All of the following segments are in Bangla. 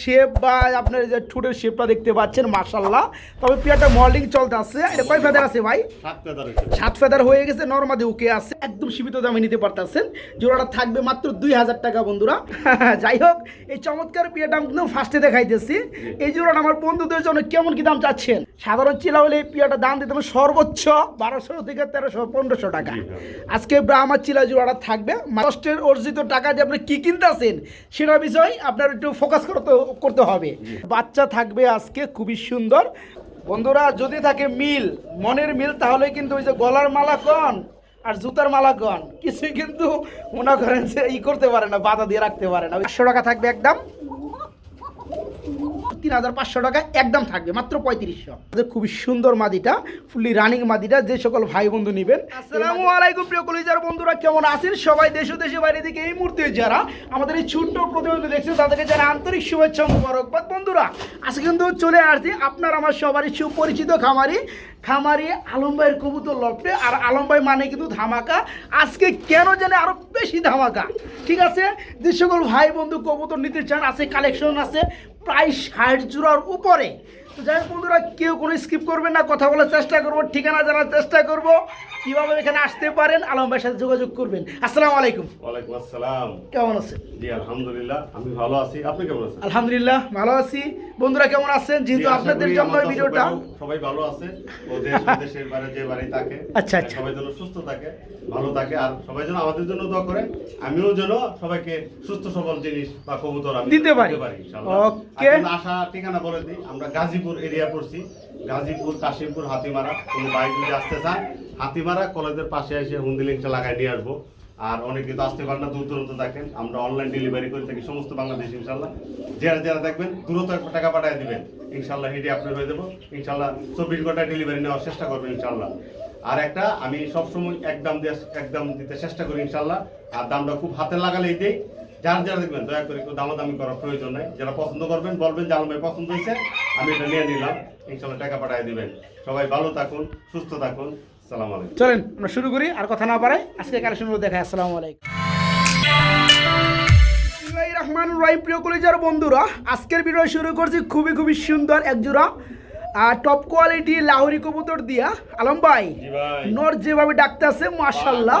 শেপ বা আপনার যে ঠোঁটের শেপটা দেখতে পাচ্ছেন মাশাআল্লাহ। তবে পেয়ারটা মল্ডিং চলতে আছে। এটা কয় ফেদার আছে ভাই? 7 ফেদার হয়ে গেছে, নরমাদি ওকে আছে, একদম সীমিত দামে নিতে পারতেছেন। জোড়াটা থাকবে মাত্র 2000 টাকা বন্ধুরা। যাই হোক, এই চমৎকার পেয়ারটা আমি কিন্তু ফার্স্টে দেখাইতেছি। এই জোড়াটা আমার বন্ধুদের জন্য কেমন কি দাম চাচ্ছেন? সাধারণ চিলা হলে এই পেয়ারটা দাম দিতে হবে সর্বোচ্চ 1200 থেকে 1300-1500 টাকা। আজকে ব্রাহ্মার চিলা জোড়াটা থাকবে। কষ্টের অর্জিত টাকা দিয়ে আপনি কি কিনতে আছেন সেটা বিষয় আপনার একটু ফোকাস করতে হবে। বাচ্চা থাকবে আজকে খুবই সুন্দর বন্ধুরা। যদি থাকে মিল, মনের মিল, তাহলে কিন্তু ওই যে গলার মালা কন আর জুতার মালা কন কিছুই কিন্তু মনে করেন যে করতে পারে না, বাধা দিয়ে রাখতে পারে না। 500 টাকা থাকবে একদম, 3500 টাকা একদম থাকবে, মাত্র 3500। খুবই সুন্দর মাদিটা, ফুললি রানিং মাদিটা, যে সকল ভাই বন্ধু নেবেন। আসসালামু আলাইকুম প্রিয় কলিজার বন্ধুরা, কেমন আছেন সবাই? দেশ ও দেশের বাইরে থেকে এই মুহূর্তে যারা আমাদের এই ছোট্ট প্রতিবেদন দেখছেন তাদেরকে যারা আন্তরিক শুভেচ্ছা মোবারকবাদ। বন্ধুরা আজকে কিন্তু চলে আসছি আপনার আমার সবারই সুপরিচিত খামারি আলম ভাইয়ের কবুতর লফটে। আর আলম ভাই মানে কিন্তু ধামাকা, আজকে কেন জানে আরো বেশি ধামাকা। ঠিক আছে, যে সকল ভাই বন্ধু কবুতর নিতে চান, আছে কালেকশন আছে প্রায় 60 জোড়ার উপরে। তো যাই হোক বন্ধুরা, কেউ কোনো স্কিপ করবেন না, কথা বলার চেষ্টা করবো, ঠিকানা জানার চেষ্টা করবো, কিভাবে এখানে আসতে পারেন আলম ভাইয়ের সাথে যোগাযোগ করবেন। আসসালামু আলাইকুম। ওয়ালাইকুম আসসালাম। কেমন আছেন? জি আলহামদুলিল্লাহ, আমি ভালো আছি। আপনি কেমন আছেন? আলহামদুলিল্লাহ ভালো আছি। বন্ধুরা কেমন আছেন? যেহেতু আপনাদের জন্য এই ভিডিওটা, সবাই ভালো আছে, ও দেশ দেশের বাইরে যে বাড়ি থাকে আচ্ছা আচ্ছা, সবাই যেন সুস্থ থাকে, ভালো থাকে, আর সবাই যেন আমাদের জন্য দোয়া করে, আমিও যেন সবাইকে সুস্থ সবল জিনিস বা কবুতর আমি দিতে পারি ইনশাআল্লাহ। ওকে, আশা ঠিকানা বলে দিই, আমরা গাজীপুর এরিয়া পড়ছি, গাজীপুর, কাশিমপুর, হাতিমারা। কোনো বাইক যদি আসতে চান, হাতিমারা কলেজের পাশে এসে হুন্দি লিঙ্কটা লাগাই নিয়ে আসবো। আর অনেকে তো আসতে পারেন না, দূর দূরান্ত থাকেন, আমরা অনলাইন ডেলিভারি করে থাকি সমস্ত বাংলাদেশ। ইনশাল্লাহ যারা দেখবেন দ্রুত টাকা পাঠিয়ে দিবেন, ইনশাল্লাহ হেঁটে আপনার হয়ে যাবো। ইনশাল্লাহ 24 ঘন্টায় ডেলিভারি নেওয়ার চেষ্টা করবেন ইনশাল্লাহ। আর একটা আমি সবসময় একদম দিতে চেষ্টা করি ইনশাল্লাহ। আর দামটা খুব হাতে লাগালেই দেই। যারা দেখবেন দয়া করে একটু দামাদামি করার প্রয়োজন নাই। যারা পছন্দ করবেন বলবেন যে আলম ভাই পছন্দ হয়েছে, আমি এটা নিয়ে নিলাম, ইনশাল্লাহ টাকা পাঠিয়ে দিবেন। সবাই ভালো থাকুন, সুস্থ থাকুন। আসসালামু আলাইকুম। চলেন আমরা শুরু করি, আর কথা না বাড়াই, আজকে কালেকশনগুলো দেখাই। আসসালামু আলাইকুম। রহমানুর রহিম। প্রিয় কলিজার বন্ধুরা, আজকের ভিডিও শুরু করছি খুবই সুন্দর এক জোড়া টপ কোয়ালিটি লাহোরি কবুতর দিয়া। আলম ভাই নর যেভাবে ডাকতে আছে মাশাআল্লাহ,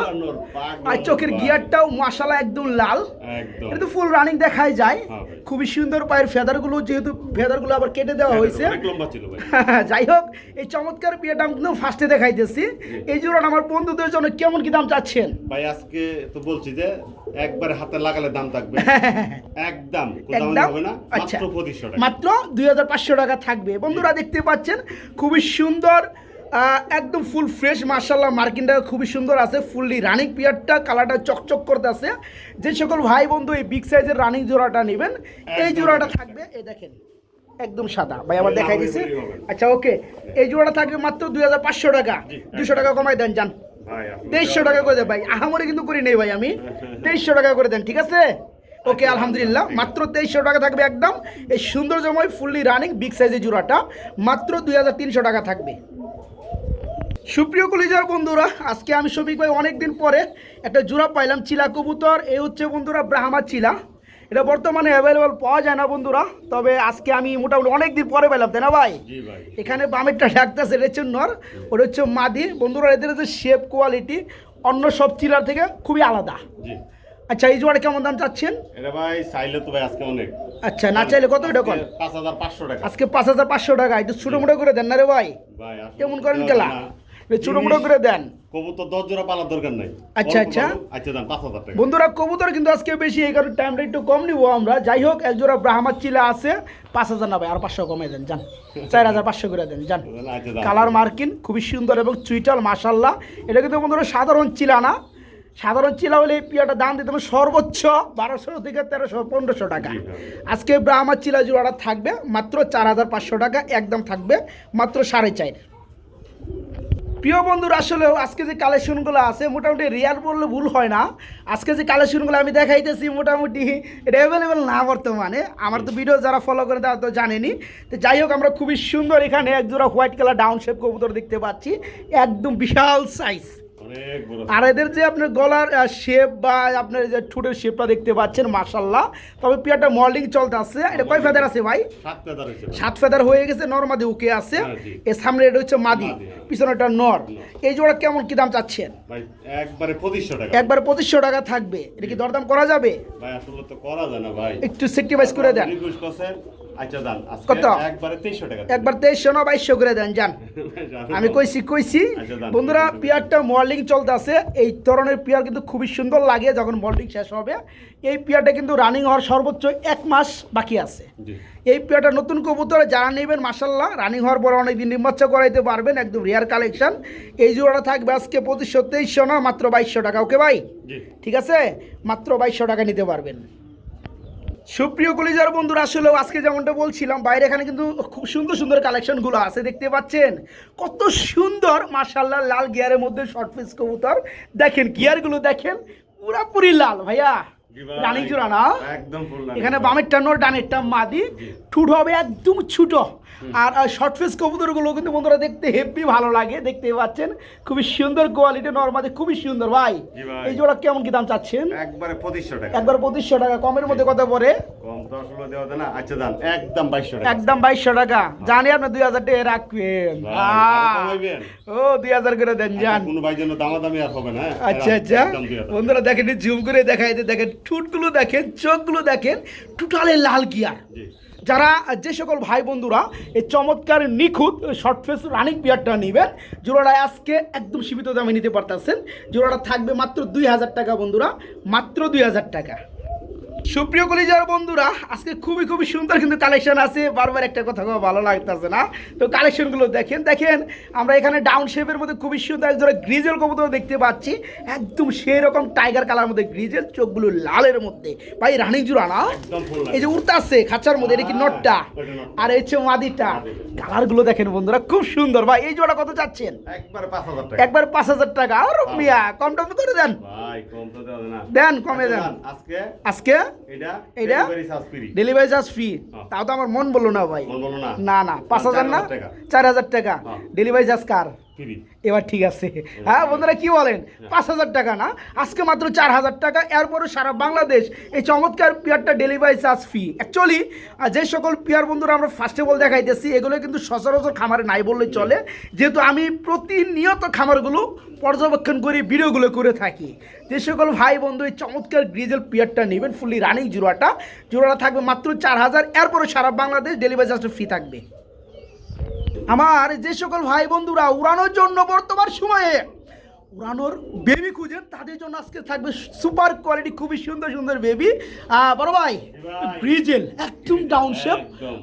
আর চোখের গিয়ারটাও মাশাআল্লাহ একদম লাল, এটা তো ফুল রানিং দেখাই যায়। খুবই সুন্দর পায়ের ফেদারগুলো, যেহেতু ফেদারগুলো আবার কেটে দেওয়া হয়েছে। যাই হোক, এই চমৎকার পেয়ারটা আমি কিন্তু ফার্স্টে দেখাইতেছি। এই জোড়াটা আমার বন্ধুদের জন্য কেমন কি দাম চাচ্ছেন ভাই? আজকে তো বলছি যে একবার হাতে লাগালে দাম থাকবে একদম, হবে না, মাত্র 2500 টাকা, মাত্র 2500 টাকা থাকবে। বন্ধুরা দেখতে পাচ্ছেন খুবই সুন্দর, একদম ফুল ফ্রেশ মাশাআল্লাহ। মার্কিনটা খুবই সুন্দর আছে, ফুললি রানিং পিয়ারটা, কালারটা চকচক করতে আছে। যে সকল ভাই বন্ধু এই বিগ সাইজের রানিং জোড়াটা নেবেন, এই জোড়াটা থাকবে, এই দেখেন একদম সাদা। ভাই আবার দেখাই দিচ্ছে। আচ্ছা ওকে, এই জোড়াটা থাকবে মাত্র 2500 টাকা। 200 টাকা কমাই দেন, যান 2300 টাকা করে দেন ভাই। আহামরি কিন্তু করি নেই ভাই, আমি 2300 টাকা করে দেন, ঠিক আছে? ওকে আলহামদুলিল্লাহ, মাত্র 2300 টাকা থাকবে একদম। এই সৌন্দর্যময় ফুললি রানিং বিগ সাইজের জোড়াটা মাত্র 2300 টাকা থাকবে। সুপ্রিয় কলিজার বন্ধুরা, আজকে আমি শফিক ভাই অনেকদিন পরে একটা জোড়া পাইলাম চিলা কবুতর। এই হচ্ছে বন্ধুরা ব্রাহ্মা চিলা। এটা বর্তমানে অ্যাভেলেবল পাওয়া যায় না বন্ধুরা, তবে আজকে আমি মোটামুটি অনেকদিন পরে পেলাম, তাই না ভাই? এখানে বামেরটা ডাকতেছে, এটা হচ্ছে নর, ওটা হচ্ছে মাদি। বন্ধুরা এদের যে শেপ কোয়ালিটি অন্য সব চিলার থেকে খুবই আলাদা। আচ্ছা, এই জোড়া কেমন দাম চাচ্ছেন? এটা ভাই চাইলে তো ভাই আজকে অনেক, আচ্ছা না চাইলে কত? এটা কোন 5500 টাকা, আজকে 5500 টাকা। একটু ছোট মোটো করে দেন না রে ভাই, কেমন করেন গেলা, ছোট মোটো করে দেন। কবুতর 10 জোড়া পালার দরকার নাই। আচ্ছা আচ্ছা দেন 5000 টাকা। বন্ধুরা কবুতর কিন্তু আজকে বেশি, এই কারণে টাইমটা একটু কম নিব আমরা। যাই হোক, এক জোড়া ব্রাহ্মার চিলা আছে, 5000 না ভাই, আর 500 কমাই দেন, যান 4500 করে দেন, যান। কালার মার্কিন খুবই সুন্দর এবং চুইটাল মাশাআল্লাহ। এটা কিন্তু বন্ধুরা সাধারণ চিলা না, সাধারণ চিলা হলে এই পিয়াটা দাম দিতে হবে সর্বোচ্চ 1200 থেকে 1300-1500 টাকা। আজকে ব্রাহ্মার চিলা জোড়াটা থাকবে মাত্র 4500 টাকা একদম থাকবে, মাত্র 4.5। প্রিয় বন্ধুরা, আসলেও আজকে যে কালেকশনগুলো আছে মোটামুটি রিয়াল বললে ভুল হয় না। আজকে যে কালেকশনগুলো আমি দেখাইতেছি মোটামুটি এটা অ্যাভেলেবেল না বর্তমানে। আমার তো ভিডিও যারা ফলো করে তারা তো জানেনি। তো যাই হোক, আমরা খুবই সুন্দর এখানে এক জোড়া হোয়াইট কালার ডাউন শেপ কবুতর দেখতে পাচ্ছি, একদম বিশাল সাইজ। অনেক বড়। আর এদের যে আপনার গলার শেপ বা আপনার যে ঠোঁটের শেপটা দেখতে পাচ্ছেন মাশাল্লাহ। তবে পিয়ারটা মল্ডিং চলতে আছে। এটা কয় ফেদার আছে ভাই? 7 ফেদার হয়েছে ভাই। 7 ফেদার হয়ে গেছে, নরমাদি ওকে আছে। হ্যাঁ, জি। এর সামনে এটা হচ্ছে মাদি, মাদি, হ্যাঁ। পিছনেটা নর। এই জোড়া কেমন কি দাম চাচ্ছেন? ভাই একবারে 2500 টাকা। একবার 2500 টাকা থাকবে। এটা কি দরদাম করা যাবে? ভাই আসলে তো করা যায় না ভাই। একটু সেক্টিভাইজ করে দেন। রিকোয়েস্ট করছেন, আচ্ছা দান আজকে কত? একবারে 2300 টাকা। একবার 2300 না 2200 করে দেন যান। আমি কইছি আচ্ছা, দাম। বন্ধুরা, পিয়ারটা মল্ডিং চলতে আছে। এই ধরনের পিয়ার কিন্তু খুবই সুন্দর লাগে যখন মল্ডিং শেষ হবে। এই পিয়ারটা কিন্তু রানিং হওয়ার সর্বোচ্চ 1 মাস বাকি আছে। জি। এই পিয়ারটা নতুন কবুতর যারা নেবেন মাশাল্লাহ রানিং হওয়ার পরে অনেকদিন নির্বাচ্চা করাইতে পারবেন, একদম রেয়ার কালেকশন। এই জোড়াটা থাকবে আজকে 2500 না মাত্র 2200 টাকা। ওকে ভাই, জি। ঠিক আছে, মাত্র 2200 টাকা নিতে পারবেন। সুপ্রিয় কলিজার বন্ধুরা, আসলেও আজকে যেমনটা বলছিলাম বাইরে এখানে কিন্তু খুব সুন্দর সুন্দর কালেকশনগুলো আছে, দেখতে পাচ্ছেন কত সুন্দর মাশাল্লাহ। লাল গিয়ারের মধ্যে শর্ট পিস কবুতর দেখেন, গিয়ারগুলো দেখেন পুরাপুরি লাল ভাইয়া। জি ভাই, রানিং জোড়া না? একদম ফুল রানিং। এখানে বামেরটা নর, ডানেরটা মাদি। ঠুট হবে একদম ছোট। আর শর্ট ফেস কবুতরগুলো কিন্তু বন্ধুরা দেখতে হেভি ভালো লাগে, দেখতে পাচ্ছেন খুবই সুন্দর কোয়ালিটি, নরমাদি খুবই সুন্দর ভাই। জি ভাই। এই জোড়া কেমন কি দাম চাচ্ছেন? একবারে 2500 টাকা। একবার 2500 টাকা। কমের মধ্যে কত পড়ে? কম তো আসলে দেওয়া যায় না। আচ্ছা দান একদম 2200 টাকা। একদম 2200 টাকা। জানি আপনি 2000 টাকা রাখবেন। ভাই, আরো কমাইবেন? ও 2000 করে দেন যান। কোনো ভাই জন্য দামাদামি আর হবে না, হ্যাঁ? আচ্ছা আচ্ছা একদম 2000 বন্ধুরা দেখেন, জুম করে দেখাইতে দেখেন, ঠোঁটগুলো দেখেন, চোখগুলো দেখেন, টোটালে লাল গিয়ার। জি। যারা যে সকল ভাই বন্ধুরা এই চমৎকার নিখুঁত শর্ট ফেস রানিং পিয়ারটা নেবেন, জোড়াটা আজকে একদম সীমিত দামে নিতে পারতেছেন। জোড়াটা থাকবে মাত্র 2000 টাকা বন্ধুরা, মাত্র 2000 টাকা। সুপ্রিয় কলিজার বন্ধুরা, আজকে খুবই খুবই সুন্দর কিন্তু কালেকশন আছে। বারবার একটা কথা খুব ভালো লাগতেছে না, তো কালেকশনগুলো দেখেন। দেখেন আমরা এখানে ডাউন শেপের মধ্যে খুবই সুন্দর একজোড়া গ্রিজেল কবুতর দেখতে পাচ্ছি, একদম সেই রকম টাইগার কালার মধ্যে গ্রিজেল, চোখগুলো লালের মধ্যে। ভাই রানিং জোড়া না? একদম ফুল এই যে উড়তে আছে খাঁচার মধ্যে, এটা কি নটটা? আর এই হচ্ছে মাদিটা। কালারগুলো দেখেন বন্ধুরা, খুব সুন্দর। ভাই এই জোড়া কত চাচ্ছেন? একবারে 5000 টাকা। একবার 5000 টাকা। আর মিয়া কম টম করে দেন, ভাই কম তো দেওয়া যায় না। দেন কমে আচ্ছা দেন। দান, আজকে আজকে এটা এটা delivery charge free. Delivery charge free. হ্যাঁ। তাও তো আমার মন বললো না ভাই। মন বলো না? না না 5000 না 4000 টাকা। 4000 টাকা হ্যাঁ। ডেলিভারি চার্জ কার? ফ্রি। এবার ঠিক আছে। হ্যাঁ বন্ধুরা কি বলেন? 5000 টাকা না, আজকে মাত্র 4000 টাকা। এরপরে সারা বাংলাদেশ এই চমৎকার পেয়ারটা ডেলিভারি চার্জ ফ্রি। অ্যাকচুয়ালি যে সকল পেয়ার বন্ধুরা আমরা ফার্স্টে বল দেখাইতেছি, এগুলো কিন্তু সচরাচর খামারে নাই বললেই চলে, যেহেতু আমি প্রতিনিয়ত খামারগুলো পর্যবেক্ষণ করি, ভিডিওগুলো করে থাকি। যে সকল ভাই বন্ধু এই চমৎকার গ্রিজেল পিয়ারটা নেবেন ফুললি রানিং জোড়াটা থাকবে মাত্র 4000। এরপরে সারা বাংলাদেশ ডেলিভারি চার্জ ফ্রি থাকবে। আমার যে সকল ভাই বন্ধুরা উড়ানোর জন্য বর্তমান সময়ে উড়ানোর বেবি খুঁজেন, তাদের জন্য আজকে থাকবে সুপার কোয়ালিটি খুবই সুন্দর সুন্দর বেবি। বড় ভাই ব্রিজেল একদম ডাউন শেপ,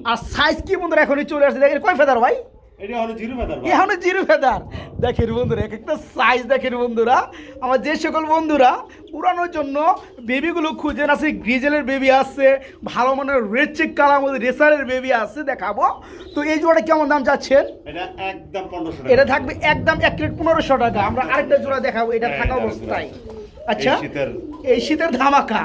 আর সাইজ কি বন্ধুরা এখনই চলে আসছে। দেখেন কয় ফেদার ভাই? এটা হলো জিরো ফেদার ভাই। এখনো জিরো ফেদার। দেখেন বন্ধুরা এক একটা সাইজ দেখেন বন্ধুরা। আমার যে সকল বন্ধুরা উড়ানোর জন্য বেবিগুলো খুঁজেন, আছে গ্রিজেলের বেবি আছে, ভালো মানের রেড চেক কালার মধ্যে রেসারের বেবি আছে, দেখাবো। তো এই জোড়াটা কেমন দাম চাচ্ছেন? এটা একদম 1500 টাকা। এটা থাকবে একদম 1 রেট 1500 টাকা। আমরা আরেকটা জোড়া দেখাবো, এটা থাকা অবস্থায়। আচ্ছা এই শীতের ধামাকা।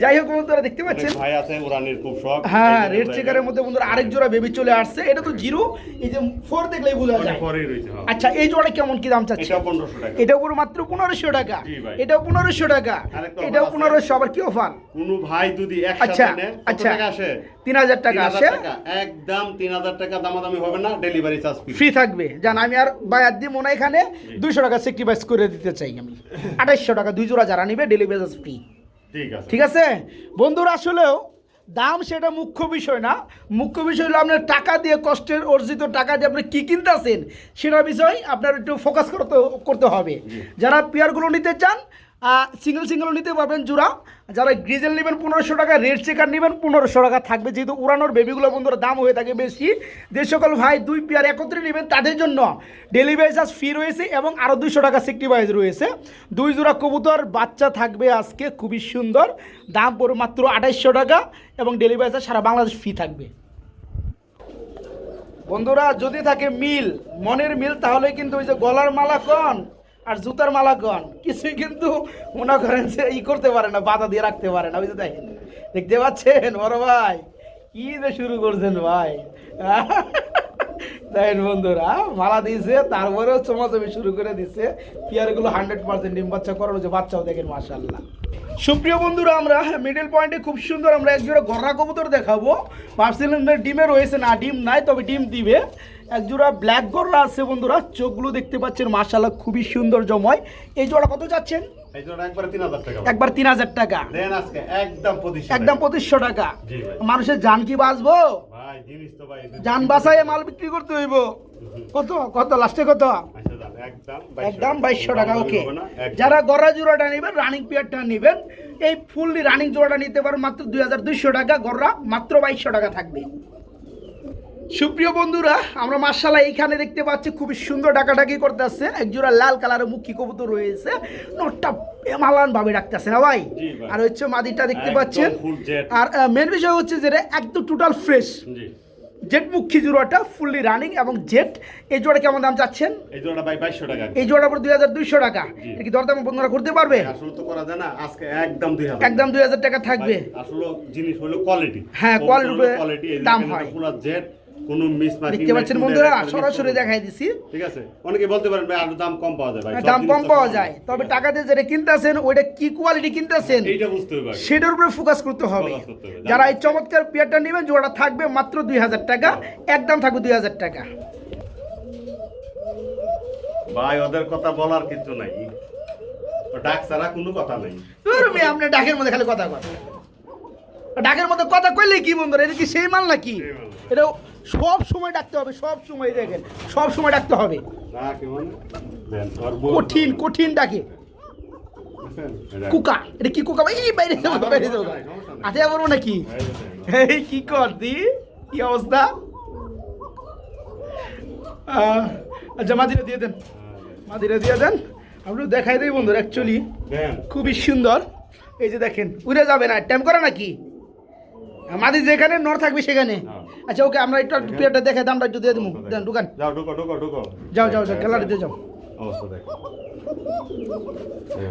যাই হোক বন্ধুরা দেখতে পাচ্ছেন, ভাই আছে উড়ানের খুব শখ। হ্যাঁ রেড চেকারের মধ্যে বন্ধুরা আরেক জোড়া বেবি চলে আসছে। এটা তো জিরো, এই যে 4 দেখলেই বোঝা যায়। পরেই রয়েছে। হ্যাঁ। আচ্ছা এই জোড়া কেমন কি দাম চাচ্ছে? এটা 1500 টাকা। এটা পুরো মাত্র 1500 টাকা। জি ভাই। এটাও 1500 টাকা। আরেকটা এটাও offer আছে। 1500। আবার কি অফার? কোন ভাই যদি আচ্ছা, একসাথে নেয় কত আচ্ছা। টাকা আসে? 3000 টাকা 3000 আসে। টাকা। একদম 3000 টাকা দামাদামি হবে না, ডেলিভারি চার্জ ফ্রি। ফ্রি থাকবে। জান আমি আর বায়াত দিয়ে মনে এখানে 200 টাকা স্যাক্রিফাইস করে দিতে চাই আমি। 2800 টাকা দুই জোড়া যারা নিবে ডেলিভারি চার্জ ফ্রি। ঠিক আছে। ঠিক আছে বন্ধুরা, আসলেও দাম সেটা মুখ্য বিষয় না। মুখ্য বিষয় হলো আপনার টাকা দিয়ে, কষ্টের অর্জিত টাকা দিয়ে আপনি কী কিনতেছেন সেটা বিষয় আপনার একটু ফোকাস করতে হবে। যারা পেয়ারগুলো নিতে চান সিঙ্গেল নিতে পারবেন জোড়া। যারা গ্রিজেল নেবেন 1500 টাকা, রেড চেকার নেবেন 1500 টাকা থাকবে, যেহেতু উড়ানোর বেবিগুলো বন্ধুরা দাম হয়ে থাকে বেশি। যে সকল ভাই 2 পেয়ার একত্রে নেবেন তাদের জন্য ডেলিভারি চার্জ ফ্রি রয়েছে এবং আরও 200 টাকা সেক্রিফাইস রয়েছে। 2 জোড়া কবুতর বাচ্চা থাকবে আজকে খুবই সুন্দর, দাম পড়বে মাত্র 2800 টাকা এবং ডেলিভারি চার্জ সারা বাংলাদেশ ফ্রি থাকবে। বন্ধুরা যদি থাকে মিল, মনের মিল, তাহলে কিন্তু ওই যে গলার মালা কন আর জুতার মালা কন কিছুই কিন্তু মনে করেন যে করতে পারে না, বাধা দিয়ে রাখতে পারে না। ওই যে দেখেন, দেখতে পাচ্ছেন বড় ভাই কি যে শুরু করছেন ভাই। তাই বন্ধুরা মালা দিয়েছে, তারপরেও চমাচমি শুরু করে দিচ্ছে। পেয়ারগুলো 100% ডিম বাচ্চা করানো, যে বাচ্চাও দেখেন মাশাআল্লাহ। সুপ্রিয় বন্ধুরা, আমরা মিডল পয়েন্টে খুব সুন্দর আমরা একজোড়া গররা কবুতর দেখাবো। ভাবছিলাম ডিমে রয়েছে, না ডিম নাই, তবে ডিম দিবে। একজোড়া ব্ল্যাক গররা আছে বন্ধুরা, চোখগুলো দেখতে পাচ্ছেন মাশাআল্লাহ খুবই সুন্দর জময়। এই জোড়া কত যাচ্ছেন? এই জোড়া একবার 3000 টাকা। একবার 3000 টাকা দেন আজকে একদম 2500 একদম 2500 টাকা। জি ভাই। মানুষের জান কি বাঁচবো? ভাই জিনিস তো ভাই জান বাঁচায় মাল বিক্রি করতে হইব। কত কত লাস্টে কত? আচ্ছা দাম একদম 2200 টাকা। ওকে, যারা যারা গররা জোড়াটা নেবেন, রানিং পেয়ারটা নেবেন, এই ফুললি রানিং জোড়াটা নিতে পারেন মাত্র 2200 টাকা। গররা মাত্র 2200 টাকা থাকবে। সুপ্রিয় বন্ধুরা, আমরা মাশাআল্লাহ এইখানে দেখতে পাচ্ছি খুবই সুন্দর ডাকাডাকি করতে আসছে। একজোড়া লাল কালারের মুখী কবুতর রয়েছে, নটটা বেমালান ভাবে ডাকতেছে না ভাই। আর হচ্ছে মাদিটা দেখতে পাচ্ছেন। আর মেন বিষয় হচ্ছে যে একদম টোটাল ফ্রেশ জেট মুখী জোড়াটা ফুললি রানিং এবং জেট। এই জোড়া কেমন দাম চাচ্ছেন? এই জোড়া ভাই 2200 টাকা। এই জোড়া পর 2200 টাকা। এটা কি দরদাম বন্ধুরা করতে পারবে? আসলে তো করা যায় না, আজকে একদম 2000। একদম 2000 টাকা থাকবে। আসলে জিনিস হলো কোয়ালিটি। হ্যাঁ, কোয়ালিটি দাম হয়। পুরো জেট, কোনো মিসম্যাচিং দেখতে পাচ্ছেন বন্ধুরা, সরাসরি দেখাই দিছি। ঠিক আছে, অনেকে বলতে পারেন ভাই আরো দাম কম পাওয়া যায়। ভাই দাম কম পাওয়া যায়, তবে টাকা দিয়ে যেটা কিনতেছেন ওইটা কি কোয়ালিটি কিনতেছেন এইটা বুঝতে হবে, সেটার উপরে ফোকাস করতে হবে। যারা এই চমৎকার পেয়ারটা নেবেন, জোড়াটা থাকবে মাত্র 2000 টাকা। একদম থাকবে 2000 টাকা। ভাই ওদের কথা বলার কিছু নাই, ডাক ছাড়া কোনো কথা নাই। আপনি ডাকের মধ্যে খালি কথা কথা, ডাকের মধ্যে কথা কইলে কি বন্ধুরা, এটা কি সেই মাল নাকি? এটা সব সময় ডাকতে হবে, সব সময় দেখেন, সব সময় ডাকতে হবে। কঠিন কঠিন ডাকে কুকা। এটা কি কুকা ভাই? বাইরে যাও, বাইরে যাও। আতে বলবো নাকি? এই কি কর দি, কি অবস্থা? আচ্ছা, মাদিরা দিয়ে দেন, মাদিরা দিয়ে দেন। আপনি দেখাই দেই বন্ধুরা, অ্যাকচুয়ালি খুবই সুন্দর। এই যে দেখেন, উড়ে যাবে না, টাইম করে নাকি? মাদি যেখানে নর থাকবে সেখানে। আচ্ছা ওকে, আমরা একটু পেয়ারটা দেখে দামটা একটু দিয়ে দেবো। দেন দোকান যাও, ঢুকো ঢুকো ঢুকো, যাও যাও যাও, গ্যালারি দিয়ে যাও। অবস্থা দেখো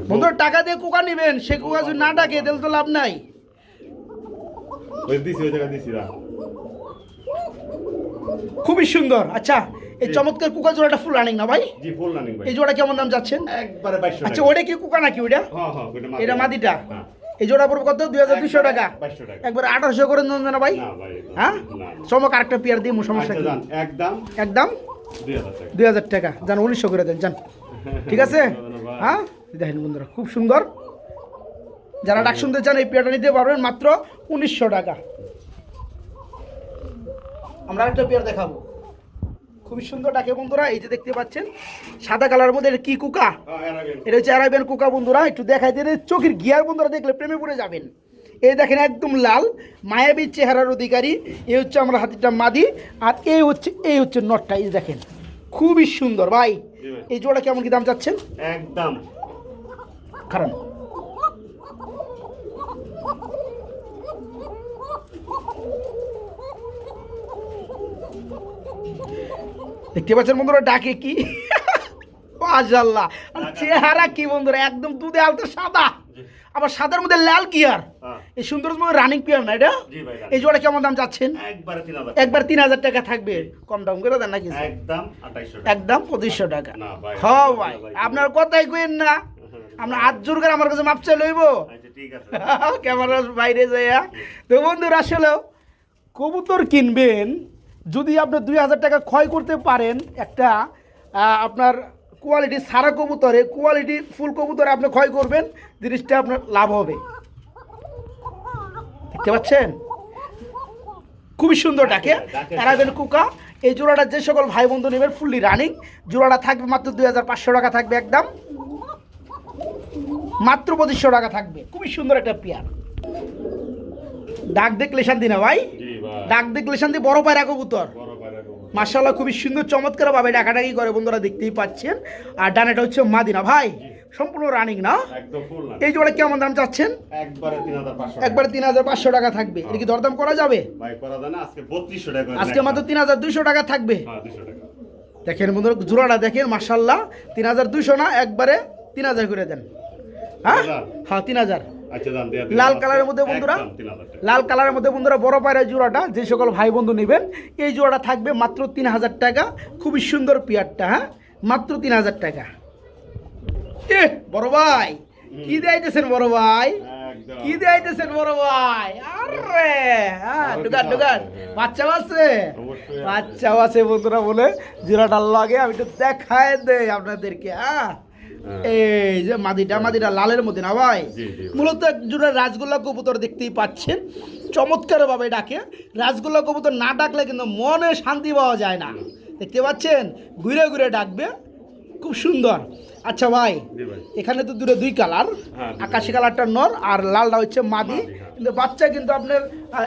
বন্ধুরা, টাকা দিয়ে কুকা নেবেন, সে কুকা যদি না ডাকে তাহলে তো লাভ নাই। ওই দিছি, ওই জায়গা দিছি রা। খুবই সুন্দর। আচ্ছা, এই চমৎকার কুকা জোড়াটা ফুল রানিং না ভাই? জি ফুল রানিং ভাই। এই জোড়া কেমন দাম যাচ্ছেন? একবারে 2200 টাকা। আচ্ছা, ওটা কি কুকা নাকি ওইটা? হ্যাঁ হ্যাঁ, এটা মাদিটা। হ্যাঁ। এই জোড়া পড়বে কত? 2200 টাকা। 2200 টাকা। একবার 1800 করে দেন না ভাই? না ভাই, হ্যাঁ, চমক আরেকটা পেয়ার দিয়ে সমস্যা আচ্ছা কি? জান, একদম একদম 2000 টাকা। 2000 টাকা। জান 1900 করে দেন, জান। ঠিক আছে? হ্যাঁ, দেখেন বন্ধুরা, খুব সুন্দর। যারা ডাক শুনতে চান এই পেয়ারটা নিতে পারবেন মাত্র 1900 টাকা। আমরা আরেকটা পেয়ার দেখাবো, খুবই সুন্দর ডাকে বন্ধুরা। এই যে দেখতে পাচ্ছেন সাদা কালারের মধ্যে, এটা কি কুকা? এটা হচ্ছে আরাবিয়ান কুকা বন্ধুরা। একটু দেখাই দিয়ে, চোখের গিয়ার বন্ধুরা দেখলে প্রেমে পড়ে যাবেন। এই দেখেন একদম লাল মায়াবী চেহারার অধিকারী। এই হচ্ছে আমরা হাতিটা মাদি, আর এই হচ্ছে নটটা। এই দেখেন খুবই সুন্দর ভাই। এই জোড়া কেমন কি দাম চাচ্ছেন? একদম কারণ দেখতে পাচ্ছেন বন্ধুরা, ডাকে কি মাশাআল্লাহ। আর চেহারা কি বন্ধুরা, একদম দুধে আলতো সাদা, আবার সাদার মধ্যে লাল গিয়ার। এই সুন্দর রানিং পিয়ার না এটা? এই জোড়া কেমন দাম চাচ্ছেন? একবার 3000 টাকা থাকবে। কম দাম করে দেন নাকি? একদম 2500 টাকা। হ্যাঁ ভাই, আপনার কথাই কইেন না, আমরা হাত জোর করে আমার কাছে মাপ চাই লইব ক্যামেরার বাইরে যাইয়া। তো বন্ধুরা, আসলে কবুতর কিনবেন, যদি আপনি 2000 টাকা ক্ষয় করতে পারেন একটা আপনার কোয়ালিটি সারা কবুতরে, কোয়ালিটি ফুল কবুতরে আপনি ক্ষয় করবেন, জিনিসটা আপনার লাভ হবে। দেখতে পাচ্ছেন খুবই সুন্দর ডাকে আরাবিয়ান কুকা। এই জোড়াটা যে সকল ভাই বন্ধু নেবেন ফুললি রানিং, জোড়াটা থাকবে মাত্র 2500 টাকা থাকবে। একদম মাত্র 2500 টাকা থাকবে। খুবই সুন্দর একটা পেয়ার। ডাক দেখলে শান্তি না ভাই? ডাক দেখলে শান্তি। বড় পায়রা কবুতর মাশাআল্লাহ, খুবই সুন্দর চমৎকার ভাবে ডাকাডাকি করে বন্ধুরা, দেখতেই পাচ্ছেন। আর ডানাটা হচ্ছে মাদিনা ভাই, সম্পূর্ণ রানিং না? এই জোড়া কেমন দাম চাচ্ছেন? একবারে 3500 টাকা থাকবে। এটা কি দরদাম করা যাবে? আজকে মাত্র 3200 টাকা থাকবে। দেখেন বন্ধুরা, জোড়াটা দেখেন মাশাআল্লাহ, 3200 না, একবারে 3000 করে দেন। হ্যাঁ হ্যাঁ, 3000। আচ্ছা দাম দেয়া লাল কালারের মধ্যে বন্ধুরা, একদম 3000 টাকা। লাল কালারের মধ্যে বন্ধুরা বড় পায়রা জোড়াটা যে সকল ভাই বন্ধু নেবেন এই জোড়াটা থাকবে মাত্র 3000 টাকা। খুবই সুন্দর পেয়ারটা, হ্যাঁ মাত্র 3000 টাকা। এ বড় ভাই কি দিয়েছেন বড় ভাই, একদম। কি দিয়েছেন বড় ভাই? আরে হ্যাঁ ঢুকান ঢুকান, বাচ্চা আছে, অবশ্যই আছে। বাচ্চা আছে বন্ধুরা বলে জোড়াটার লাগে আমি একটু দেখায় দেই আপনাদেরকে। হ্যাঁ এই যে মাদিটা লালের মধ্যে না ভাই, জি, জি। মূলত এক জোড়া রাজগোল্লা কবুতর দেখতেই পাচ্ছেন, চমৎকার ভাবে ডাকে। রাজগোল্লা কবুতর না ডাকলে কিন্তু মনে শান্তি পাওয়া যায় না, দেখতে পাচ্ছেন ঘুরে ঘুরে ডাকবে, খুব সুন্দর। আচ্ছা ভাই, জি ভাই। এখানে তো দুই কালার, হ্যাঁ, দুটো আকাশি কালারটা নর আর লালটা হচ্ছে মাদি, মাদি, হ্যাঁ। কিন্তু বাচ্চা কিন্তু আপনার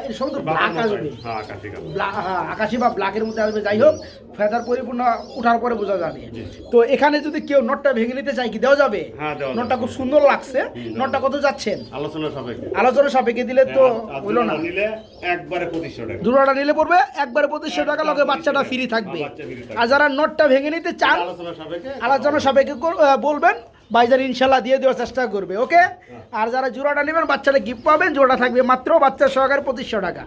এর সঙ্গে তো ব্ল্যাক আসবে, হ্যাঁ আকাশি কালার। হ্যাঁ, আকাশি বা ব্ল্যাকের মধ্যে আসবে। যাই হোক ফেদার পরিপূর্ণ উঠার পরে বোঝা যাবে। জি। তো এখানে যদি কেউ নটটা ভেঙে নিতে চায় কি দেওয়া যাবে? হ্যাঁ, দেওয়া যাবে। নটটা খুব সুন্দর লাগছে। নটটা কত যাচ্ছেন? আলোচনা সাপেক্ষে। আলোচনা সাপেক্ষে দিলে তো আর হইলো না। দুটো নিলে একবারে 2500 টাকা। দুটোটা নিলে পড়বে একবারে 2500 টাকা, লগে বাচ্চাটা ফ্রি থাকবে। বাচ্চা free থাকবে। আর যারা নটটা ভেঙে নিতে চান আলোচনা সাপেক্ষে। আলোচনা সাপেক্ষে বলবেন, বাইজার ইনশাল্লাহ দিয়ে দেওয়ার চেষ্টা করবে। ওকে, আর যারা জোড়াটা নেবেন বাচ্চাটা গিফট পাবেন, জোড়াটা থাকবে মাত্র বাচ্চা সহকারে 2500 টাকা।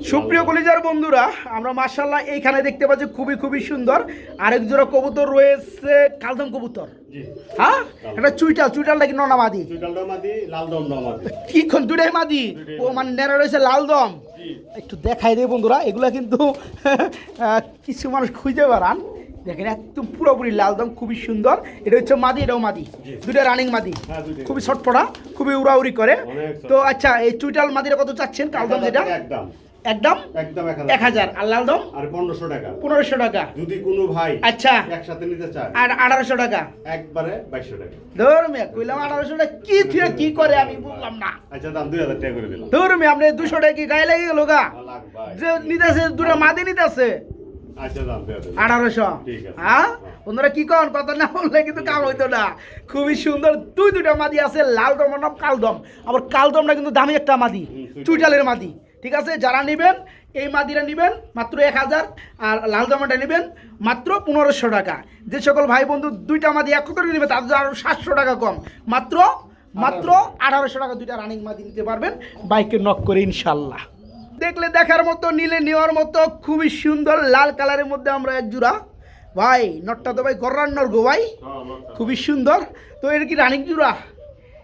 সুপ্রিয় কলিজার বন্ধুরা, আমরা মাশাআল্লাহ এইখানে দেখতে পাচ্ছি খুবই সুন্দর আরেক জোড়া কবুতর রয়েছে, কালদম কবুতর। জি। হ্যাঁ এটা চুইটালটা কি ননা মাদি? চুইটালটা মাদি, লাল দমদম মাদি। কি কোন দুটাই মাদি? ও মানে নেড়া রয়েছে লাল দম। জি। একটু দেখাই দেয় বন্ধুরা, এগুলা কিন্তু কিছু মানুষ খুঁজে বেড়ান। দেখেন একদম পুরোপুরি লাল দম, খুবই সুন্দর। এটা হচ্ছে মাদি, এটাও মাদি, দুইটা রানিং মাদি, হ্যাঁ, দুইটাই। খুবই ছটফটা, খুবই উড়াউড়ি করে। অনেক তো আচ্ছা, এই চুইটাল মাদিরা কত চাচ্ছেন? কালদম যেটা একদম একদম একদম 1000, আর লাল দম আর 1500 টাকা। 1500 টাকা। যদি কোনো ভাই আচ্ছা, একসাথে নিতে চায় আর 1800 টাকা। একবারে 2200 টাকা। ধর্মে কইলাম 1800 টাকা কি থুয়ে কি করে আমি বললাম না। আচ্ছা দাম 2000 টাকা করে দিলাম। ধর্মে আপনি 200 টাকা কি গায়ে লেগে গেল গা? লাখ ভাই। যে নিতেছে দুটো মাদি নিতেছে আচ্ছা দাম 2000। 1800। ঠিক আছে। হ্যাঁ বন্ধুরা কি কন, কথা না বললে কিন্তু কাম হইতো না। খুবই সুন্দর দুইটা মাদি আছে, লাল দম নাম কালদম। আবার কালদমটা কিন্তু দামি একটা মাদি, চুইটালের মাদি। ঠিক আছে, যারা নেবেন এই মাদিরা নেবেন মাত্র 1000, আর লাল দমটা নেবেন মাত্র 1500 টাকা। যে সকল ভাই বন্ধু দুইটা মাদি একত্রে নেবে তাদের আরো 700 টাকা কম, মাত্র 1800 টাকা দুইটা রানিং মাদি নিতে পারবেন বাইকে নক করে ইনশাল্লাহ। দেখলে দেখার মতো, নিলে নেওয়ার মতো, খুবই সুন্দর লাল কালারের মধ্যে আমরা এক জোড়া ভাই। নটটা তো ভাই গররার নর গো ভাই, খুবই সুন্দর। তো এটা কি রানিং জোড়া?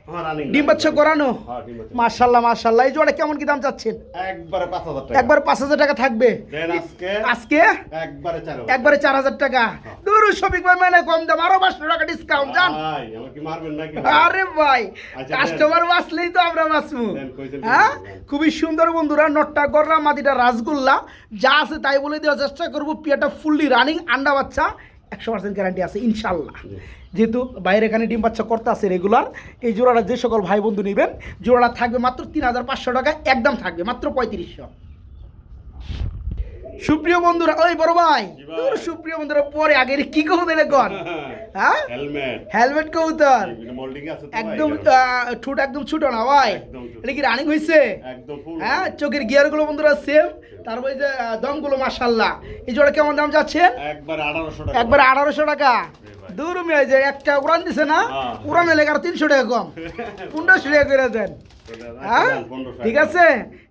হ্যাঁ রানিং। ডিম বাচ্চা করানো? হ্যাঁ ডিম বাচ্চা। মাশাআল্লাহ। এই জোড়া কেমন কি দাম চাচ্ছেন? একবারে 5000 টাকা। একবার 5000 টাকা থাকবে। দেন আজকে আজকে একবারে 4000। একবারে 4000 টাকা। দূর শফিক ভাই মানে কম দাম, আরো 500 টাকা ডিসকাউন্ট জান। ভাই আমার কি মারবেন নাকি? আরে ভাই আচ্ছা, কাস্টমার বাঁচলেই তো আমরা বাঁচবো। দেন, কইছেন কি হ্যাঁ বলবেন? খুবই সুন্দর বন্ধুরা, নটটা গররা মাদিটা রাসগোল্লা, যা আছে তাই বলে দেওয়ার চেষ্টা করবো। পিয়াটা ফুললি রানিং, আন্ডা বাচ্চা 100% গ্যারান্টি আছে ইনশাল্লাহ। যেহেতু বাইরে এখানে ডিম বাচ্চা করতে আছে রেগুলার, এই জোড়াটা যে সকল ভাই বন্ধু নেবেন জোড়াটা থাকবে মাত্র 3500 টাকা, একদম থাকবে মাত্র 3500। সুপ্রিয় বন্ধুরা, ওই বড় ভাই, জি ভাই। তোর সুপ্রিয় বন্ধুরা পরে আগে কি কবুতর কন? হ্যাঁ হেলমেট। হেলমেট কবুতর, এটা মোল্ডিং আছে তো ভাই, একদম এখানে। ঠোঁট একদম ছোট না ভাই? একদম ছোট। এটা কি রানিং হয়েছে? একদম ফুল। হ্যাঁ চোখের গিয়ার গুলো বন্ধুরা সেম, তারপরে যে দমগুলো মাশাআল্লাহ। এই জোড়া কেমন দাম যাচ্ছে? একবারে 1800 টাকা। একবার 1800 টাকা। ভাই। দূর মিয়া যে একটা উড়ান দিছে না, হ্যাঁ। উড়ানে লেগে 300 টাকা কম, 1500 টাকা করে দেন। হ্যাঁ 1500 ঠিক আছে,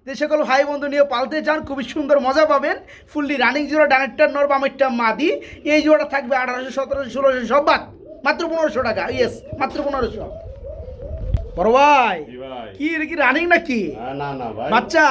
যে সকল ভাই বন্ধু নিয়ে পালতে চান খুবই সুন্দর মজা পাবেন। ফুললি রানিং জোড়া, ডানেরটা নর বামেরটা মাদি। এই জোড়া থাকবে 1800, 1700, 1600 সব বাদ, মাত্র 1500 টাকা। ইয়েস মাত্র 1500। বড় ভাই জি ভাই। কি এটা কি রানিং নাকি না না ভাই। বাচ্চা?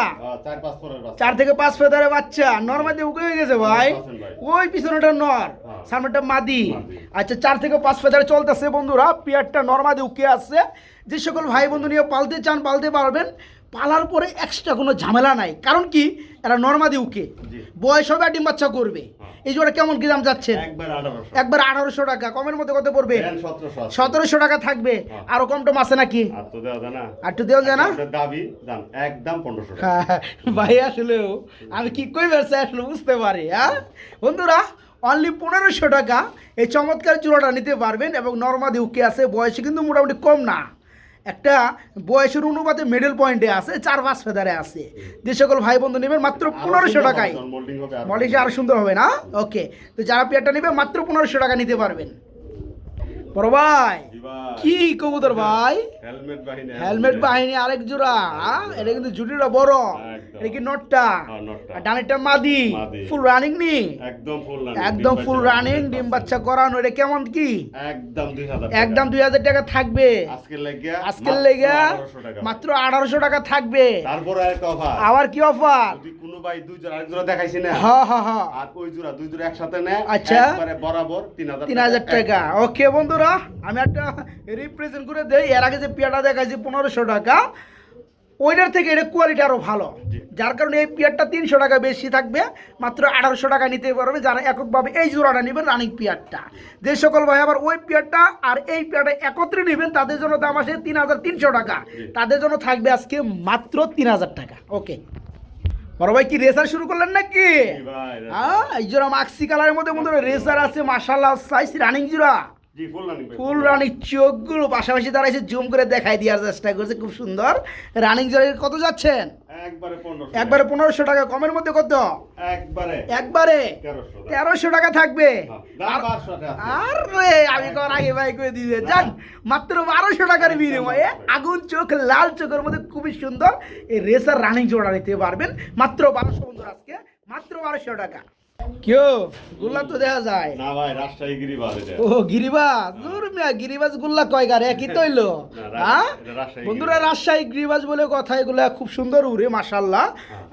4-5 পরের বাচ্চা। 4 থেকে 5 ফেদারের বাচ্চা, নর মাদি উকে হয়ে গেছে ভাই। 100% ভাই। ওই পিছনেটা নর, হ্যাঁ। সামনেটা মাদি। মাদি। আচ্ছা 4 থেকে 5 ফেদারে চলতেছে বন্ধুরা, পিয়ারটা নর মাদি উকে আছে। যে সকল ভাই বন্ধু নিয়ে পালতে চান পালতে পারবেন। পালার পরে এক্সট্রা কোনো ঝামেলা নাই, কারণ কি এরা নরমাদি উকে জি। বয়স হবে আর ডিম বাচ্চা করবে। এই জোড়া কেমন কি দাম যাচ্ছে? একবারে 1800। একবার 1800 টাকা। কমের মধ্যে কত পড়বে? দেন 1700। 1700 টাকা থাকবে। হ্যাঁ। আরো কম টম আছে নাকি? আর তো দেওয়া যায় না। আর একটু দেওয়া যায় না? আপনার দাবি দাম একদম 1500 টাকা। হ্যাঁ, ভাই আসলেও আমি কি কই ব্যবসা আসলে বুঝতে পারি। হ্যাঁ বন্ধুরা, অনলি 1500 টাকা এই চমৎকার চূড়াটা নিতে পারবেন। এবং নর্মাদি উকে আছে, বয়সে কিন্তু মোটামুটি কম না, একটা বয়সের অনুপাতে মিডল পয়েন্টে আছে, 4-5 ফেদারে আছে। যে সকল ভাই বন্ধু নেবেন মাত্র 1500 টাকায়। মোল্ডিং হবে আর। মলিশে আরো সুন্দর হবে না? ওকে, তো যারা পেয়ারটা নেবে মাত্র 1500 টাকা নিতে পারবেন। বড় ভাই জি ভাই। কি কবুতর ভাই? হেলমেট বাহিনী। হেলমেট বাহিনী আরেক জোড়া, এটা কিন্তু জুটিটা বড়, একদম। এটা কি নটটা? হ্যাঁ, নটটা। আর ডানেরটা মাদি, মাদি। ফুল রানিং নি? একদম ফুল রানিং। একদম ফুল রানিং, ডিম বাচ্চা করানো, এটা কেমন কি? একদম 2000 একদম 2000 টাকা থাকবে আজকের লাগিয়া। আজকের লেগা 1800 টাকা। মাত্র 1800 টাকা থাকবে। তারপরে আরেকটা অফার। আবার কি অফার? যদি কোনো ভাই দুই জোড়া আরেক জোড়া দেখাইছি না। হ্যাঁ হ্যাঁ হ্যাঁ, আর ওই জোড়া দুই জোড়া একসাথে নেয়। আচ্ছা। একবারে বরাবর 3000 3000 টাকা। ওকে বন্ধুরা, আমি একটা রিপ্রেজেন্ট করে দেই। এর আগে যে পেয়ারটা দেখাইছি 1500 টাকা, ওইটার থেকে এটা কোয়ালিটি আরো ভালো, জি। যার কারণে এই পেয়ারটা 300 টাকা বেশি থাকবে, মাত্র 1800 টাকা নিতে পারবে যারা এককভাবে এই জোড়াটা নেবেন রানিং পেয়ারটা। যে সকল ভাই আবার ওই পেয়ারটা আর এই পেয়ারটা একত্রে নেবেন তাদের জন্য দাম আসে 3300 টাকা, তাদের জন্য থাকবে আজকে মাত্র 3000 টাকা। ওকে বড় ভাই, কি রেসার শুরু করলেন নাকি? জি ভাই। হ্যাঁ, এই জোড়া মাক্সি কালারের মধ্যে বন্ধুরা রেসার আছে, মাশাআল্লাহ সাইজ রানিং জোড়া, জি ফুল রানিং ভাই। ফুল রানিং, চোখগুলো পাশাপাশি দাঁড়াইছে, জুম করে দেখাই দেওয়ার চেষ্টা করছে, খুব সুন্দর রানিং জোড়া। কত যাচ্ছেন? একবারে 1500। একবারে 1500 টাকা। কমের মধ্যে কত? একবারে একবারে 1300 টাকা। 1300 টাকা থাকবে। দাম 1200 টাকা। আরে আমি কোন আগে ভাই করে দিবে জান, মাত্র 1200 টাকার বিনিময়ে আগুন চোখ, লাল চোখের মধ্যে খুবই সুন্দর এই রেসার রানিং জোড়া নিতে পারবেন মাত্র 1200 বন্ধুরা, আজকে মাত্র 1200 টাকা। কেউ গুল্লা তো দেখা যায় না ভাই, রাজশাহী গিরিবাজ এটা। ও গিরিবাজ, দূর মিয়া, গিরিবাজ গুল্লা কয় গারে একই তো হইলো। হ্যাঁ এটা রাজশাহী বন্ধুরা, রাজশাহী গিরিবাজ বলে কথা, এগুলা খুব সুন্দর উড়ে মাশাআল্লাহ।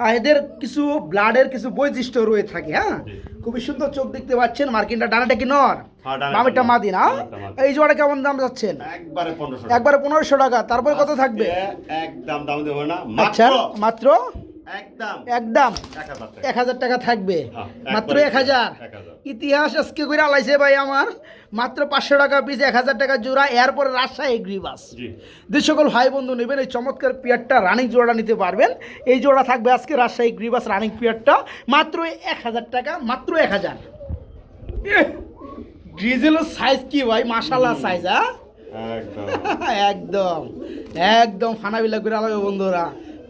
আর এদের কিছু ব্লাডের কিছু বৈশিষ্ট্য রয়ে থাকে। হ্যাঁ, খুবই সুন্দর চোখ দেখতে পাচ্ছেন। মার্কিনটা ডানাটা কি নর, হ্যাঁ, ডানাটা বামেরটা নর, মাদি না? বামেরটা মাদি। এই জোড়া কেমন দাম যাচ্ছেন? একবারে 1500 টাকা। একবারে 1500 টাকা। তারপরে কত থাকবে? একদম দাম দেব না, আচ্ছা, মাত্র মাত্র একদম একদম 1000 টাকা। 1000 টাকা থাকবে, হ্যাঁ, মাত্র একবারে 1000। 1000। ইতিহাস আজকে করে আলাইছে ভাই আমার, মাত্র 500 টাকা পিস, 1000 টাকা জোড়া। এরপরে রাজশাহী গ্রিবাস। জি। যে সকল ভাই বন্ধু নেবেন এই চমৎকার পিয়ারটা রানিং জোড়া নিতে পারবেন। এই জোড়া থাকবে আজকে রাজশাহী গ্রিবাস রানিং পিয়ারটা মাত্র 1000 টাকা, মাত্র 1000। ডিজেলের সাইজ কি ভাই, মাশাআল্লাহ সাইজ। হ্যাঁ একদম একদম একদম ফানাবিলা করে আলাবে বন্ধুরা।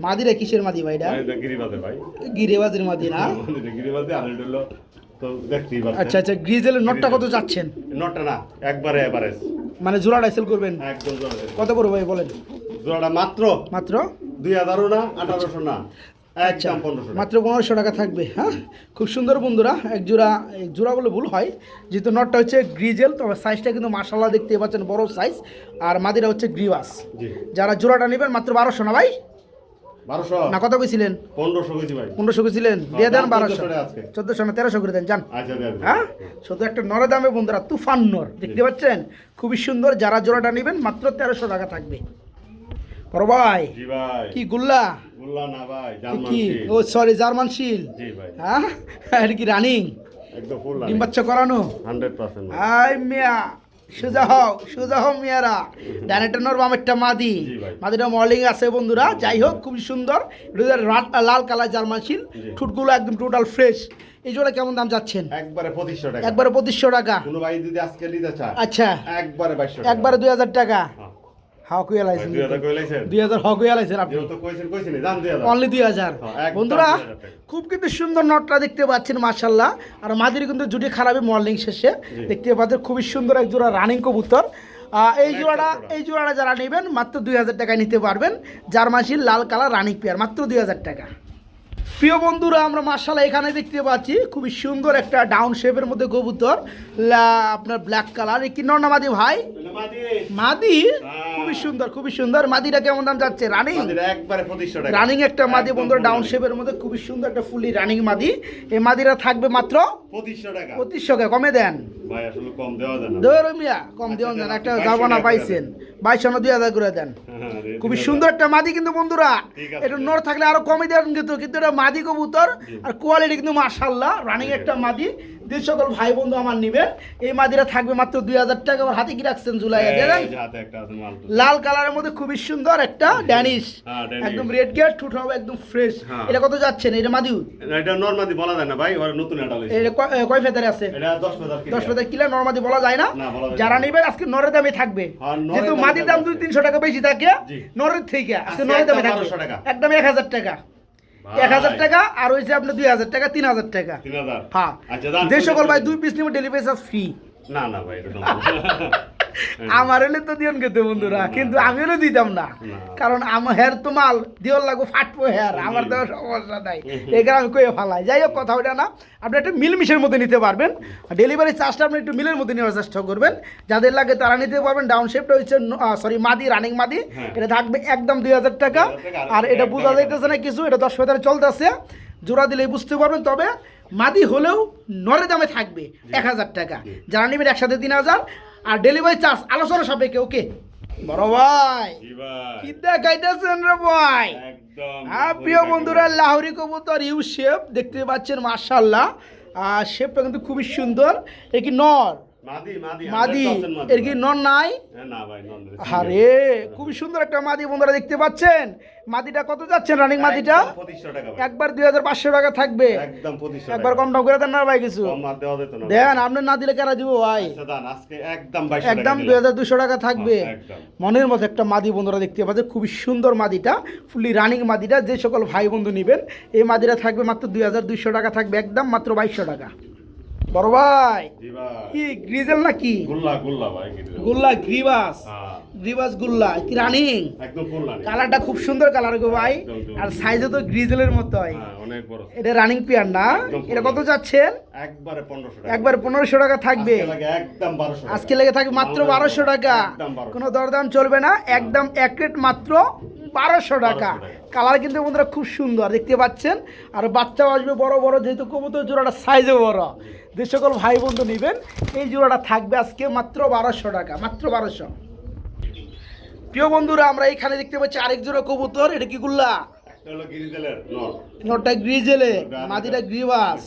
মাদিরা কিসের মাদি ভাই? এটা ভাই, এটা গিরিবাজে ভাই। গিরিবাজের মাদি না? এটা গিরিবাজে, আর এটা হলো তো দেখতেই পাচ্ছেন। আচ্ছা আচ্ছা, গ্রিজেলের নটটা কত যাচ্ছেন? নটটা না, একবারে এভারেজ। মানে জোড়াটা সেল করবেন একদম জোড়া। কত করে ভাই বলেন? জোড়াটা মাত্র মাত্র 2000 না, 1800 না, আচ্ছা, একদম 1500 টাকা। মাত্র 1500 টাকা থাকবে। হ্যাঁ, খুব সুন্দর বন্ধুরা। এক জোড়া, এক জোড়া বলে ভুল হয়, যেহেতু নটটা হচ্ছে গ্রিজেল, তবে সাইজটা কিন্তু মাশাআল্লাহ দেখতে পাচ্ছেন বড় সাইজ। আর মাদিরা হচ্ছে গ্রিবাস। জি। যারা জোড়াটা নেবেন মাত্র 1200 না ভাই? 1200 না কত কইছিলেন? 1500 কেজি ভাই। 1500 কইছিলেন, দিয়ে দেন 1200। 1400 আজকে। 1400 না 1300 করে দেন যান। আচ্ছা দেন। হ্যাঁ, শুধু একটা নরে দামে বন্ধুরা, তুফান নর দেখতে পাচ্ছেন, খুবই সুন্দর। যারা জোড়াটা নেবেন মাত্র 1300 টাকা থাকবে। বড় ভাই, জি ভাই। কি গুল্লা বললা না ভাই, কি জার্মান কি? শিল। ও সরি, জার্মান শিল। জি ভাই। হ্যাঁ, এটা কি রানিং? একদম ফুল ডিম রানিং। বাচ্চা করানো? 100% ভাই। আই মিয়া, সোজা হও মিয়ারা। ডানেরটা নর, বামেরটা মাদি। জি ভাই। মাদিটা মর্লিং আছে বন্ধুরা। যাই হোক, খুবই সুন্দর। এটা লাল কালার জার্মান শিল, জি। ঠুটগুলো একদম টোটাল ফ্রেশ। এই জোড়া কেমন দাম যাচ্ছেন? একবারে 2500 টাকা। একবারে 2500 টাকা। কোনো ভাই যদি আজকে নিতে চায়, আচ্ছা, একবারে 2200 টাকা। একবারে 2000 টাকা। হ্যাঁ। হাও কুয়া ভাই, লাইছেন 2000 কই লাইছেন? 2000 হাও কুয়া লাইছেন আপনি। যেহেতু কইছেন জান 2000। অনলি 2000। হ্যাঁ, একদম বন্ধুরা 2000 টাকা। খুব কিন্তু সুন্দর নটটা দেখতে পাচ্ছেন মাশাআল্লাহ। আর মাদির কিন্তু জুটি খারাপই মর্নিং শেষে জি। দেখতে পাচ্ছেন, খুবই সুন্দর এক জোড়া রানিং কবুতর। এই অনেক জোড়াটা চড়া। এই জোড়াটা যারা নেবেন মাত্র 2000 টাকায় নিতে পারবেন। জার্মানশিল লাল কালার রানিং পেয়ার, মাত্র 2000 টাকা। প্রিয় বন্ধুরা, আমরা মাশাআল্লাহ এখানে দেখতে পাচ্ছি খুবই সুন্দর একটা ডাউন শেপের মধ্যে কবুতর, আপনার ব্ল্যাক কালার। কি নর না মাদি ভাই? এটা মাদি। মাদি, হ্যাঁ। খুবই সুন্দর খুবই সুন্দর। মাদিটা কেমন দাম যাচ্ছে? রানিং মাদিরা একবারে 2500 টাকা। রানিং একটা মাদি একদম বন্ধুরা, full ডাউন running। শেপের মধ্যে খুবই সুন্দর একটা ফুলি রানিং মাদি। এই মাদিরা থাকবে মাত্র 2500 টাকা। 2500 টাকা। কমে দেন ভাই আসলে কম দেওয়া যায় না। ধরো মিয়া, কম দিও না, একটা 2200 জাবানা টাকা পাইছেন, 2200 না 2000 করে দেন। হ্যাঁ, রে, খুবই 2000 সুন্দর একটা মাদি কিন্তু বন্ধুরা। ঠিক আছে। এটা নর থাকলে আরো কমে দেন, কিন্তু এটা মাদি কবুতর। আর কোয়ালিটি কিন্তু মাশাআল্লাহ রানিং একটা মাদি। যে সকল ভাই বন্ধু আমার নিবেন, এই মাদিরা থাকবে মাত্র 2000 টাকা। আর হাতে কি রাখছেন জুলাইয়া এই দেন? যে হাতে একটা আছে মাল। লাল কালারের মধ্যে খুবই সুন্দর একটা ড্যানিশ, হ্যাঁ, ড্যানিশ। একদম রেড গেট, ঠুট হবে একদম ফ্রেশ। হ্যাঁ। এটা কত যাচ্ছেন? এটা মাদিউ, এটা নরমাদি বলা যায় না ভাই, ওরা নতুন এটা লইছে। এটা কয় ফেদারে আছে? এটা 10 হাজার কি? 10 ফেদার কিলা, নরমাদি বলা যায় না। না, বলা যায় যারা না। নেবে আজকে নরের দামে থাকবে, হ্যাঁ, নরের যেহেতু দামে মাদির দাম থাকবে। 200-300 টাকা বেশি থাকে জি। নরের থেকে, আজকে আজকে নরের দামে একদম থাকবে 1200 টাকা। একদম 1000 টাকা। ভাই। 1000 টাকা আর হইছে আপনার 2000 টাকা, 3000 টাকা। 3000। হ্যাঁ, আচ্ছা, দাম যে করে সকল ভাই দেবেন। 2 পিস নিবে ডেলিভারি চার্জ ফ্রি। না না ভাই, এটা সম্ভব না। আমার হলে তো দিয়ন খেতে বন্ধুরা, কিন্তু আমি হলে দিতাম না, কারণ আমার হেয়ার তো মাল দিওর লাগবো ফাটবো হেয়ার, আমার তো সমস্যা নাই, এখানে আমি কয়ে ফালাই। যাই হোক, কথা ওটা না, আপনি একটা মিলমিশের মধ্যে নিতে পারবেন। ডেলিভারি চার্জটা আপনি একটু মিলের মধ্যে নেওয়ার চেষ্টা করবেন, যাদের লাগে তারা নিতে পারবেন। ডাউন শেপটা হচ্ছে সরি মাদি, রানিং মাদি, এটা থাকবে একদম 2000 টাকা। আর এটা বোঝা যাইতেছে না কিছু, এটা 10 ফেদারে চলতেছে, জোড়া দিলেই বুঝতে পারবেন। তবে মাদি হলেও নরে দামে থাকবে 1000 টাকা, যারা নেবেন একসাথে 3000। আর ডেলিভারি চার্জ আলোচনা সাপেক্ষে। ওকে বড় ভাই, কি দেখাইতেছেন রে ভাই? হ্যাঁ প্রিয় বন্ধুরা, লাহোরি কবুতর ইউ শেপ দেখতে পাচ্ছেন, মাশাআল্লাহ। আর শেপটা কিন্তু খুবই সুন্দর। এ কি নর? মাদি। এর কি নর নাই? আরে খুবই সুন্দর একটা মাদি বন্ধুরা দেখতে পাচ্ছেন। মাদিটা কত যাচ্ছেন রানিং মাদিটা? একবার 2500 টাকা থাকবে, একবার কম দাম করে দেন না ভাই কিছু দেন, আপনি না দিলে কেন দিব ভাই? একদম 2200 টাকা থাকবে। মনের মতো একটা মাদি বন্ধুরা দেখতে পাচ্ছেন, খুবই সুন্দর মাদিটা, ফুলি রানিং মাদিটা। যে সকল ভাই বন্ধু নেবেন এই মাদিটা থাকবে মাত্র 2200 টাকা থাকবে, একদম মাত্র 2200 টাকা। বড় ভাই কি গ্রিজেল নাকি? গুল্লা গ্রিবাস, গ্রিবাস গুল্লা কি রানিং? কালারটা খুব সুন্দর কালার গো ভাই, আর সাইজে তো গ্রিজেলের মতো হয়। এটা রানিং পেয়ার না? এটা কত যাচ্ছেন? একবার 1500 টাকা থাকবে, আজকে লেগে থাকবে মাত্র 1200 টাকা, কোনো দরদাম চলবে না, একদম এক রেট মাত্র 1200 টাকা। কালার কিন্তু বন্ধুরা খুব সুন্দর দেখতে পাচ্ছেন, আর বাচ্চাও আসবে বড় বড়, যেহেতু কবুতর জোড়াটা সাইজে বড়। যে সকল ভাই বন্ধু নেবেন এই জোড়াটা থাকবে আজকে মাত্র 1200 টাকা, মাত্র 1200। প্রিয় বন্ধুরা, আমরা এখানে দেখতে পাচ্ছি আরেক জোড়া কবুতর। এটা কি গুল্লা? নটটা গ্রিজেলে, মাদিটা গ্রিবাস,